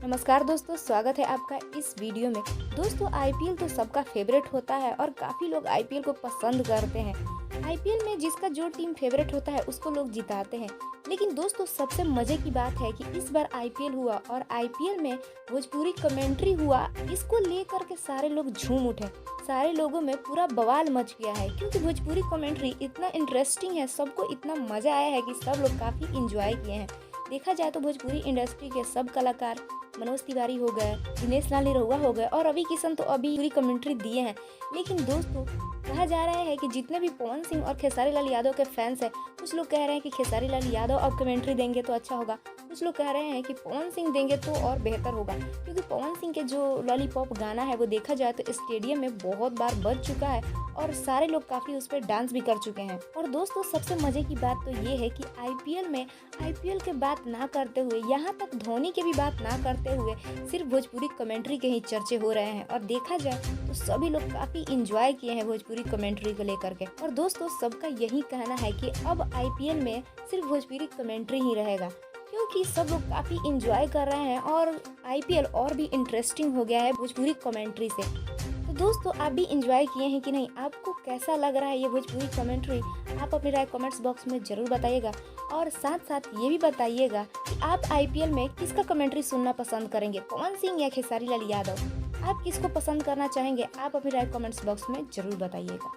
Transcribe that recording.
नमस्कार दोस्तों, स्वागत है आपका इस वीडियो में। दोस्तों, आईपीएल तो सबका फेवरेट होता है और काफ़ी लोग आईपीएल को पसंद करते हैं। आईपीएल में जिसका जो टीम फेवरेट होता है उसको लोग जिताते हैं। लेकिन दोस्तों, सबसे मज़े की बात है कि इस बार आईपीएल हुआ और आईपीएल में भोजपुरी कमेंट्री हुआ। इसको लेकर के सारे लोग झूम उठे। सारे लोगों में पूरा बवाल मच गया है क्योंकि भोजपुरी कमेंट्री इतना इंटरेस्टिंग है, सबको इतना मज़ा आया है कि सब लोग काफ़ी इंजॉय किए हैं। देखा जाए तो भोजपुरी इंडस्ट्री के सब कलाकार, मनोज तिवारी हो गए, दिनेश लाल निरहुआ हो गए और रवि किशन तो अभी पूरी कमेंट्री दिए हैं। लेकिन दोस्तों, कहा जा रहा है कि जितने भी पवन सिंह और खेसारी लाल यादव के फैंस हैं, कुछ लोग कह रहे हैं कि खेसारी लाल यादव अब कमेंट्री देंगे तो अच्छा होगा, कुछ लोग कह रहे हैं कि पवन सिंह देंगे तो और बेहतर होगा। क्योंकि पवन सिंह के जो लॉलीपॉप गाना है वो देखा जाए तो स्टेडियम में बहुत बार बज चुका है और सारे लोग काफ़ी उस पर डांस भी कर चुके हैं। और दोस्तों, सबसे मज़े की बात तो ये है कि आईपीएल के बात ना करते हुए, यहाँ तक धोनी के भी बात ना करते हुए, सिर्फ भोजपुरी कमेंट्री के ही चर्चे हो रहे हैं। और देखा जाए तो सभी लोग काफ़ी इंजॉय किए हैं भोजपुरी कमेंट्री को लेकर के। और दोस्तों, सबका यही कहना है कि अब आईपीएल में सिर्फ भोजपुरी कमेंट्री ही रहेगा क्योंकि सब लोग काफ़ी इंजॉय कर रहे हैं और आईपीएल और भी इंटरेस्टिंग हो गया है भोजपुरी कमेंट्री से। तो दोस्तों, आप भी इंजॉय किए हैं कि नहीं? आपको कैसा लग रहा है ये भोजपुरी कमेंट्री? आप अपनी राय कमेंट्स बॉक्स में ज़रूर बताइएगा और साथ साथ ये भी बताइएगा कि आप आईपीएल में किसका कमेंट्री सुनना पसंद करेंगे, पवन सिंह या खेसारी लाल यादव? आप किसको पसंद करना चाहेंगे? आप अपनी राय कमेंट्स बॉक्स में ज़रूर बताइएगा।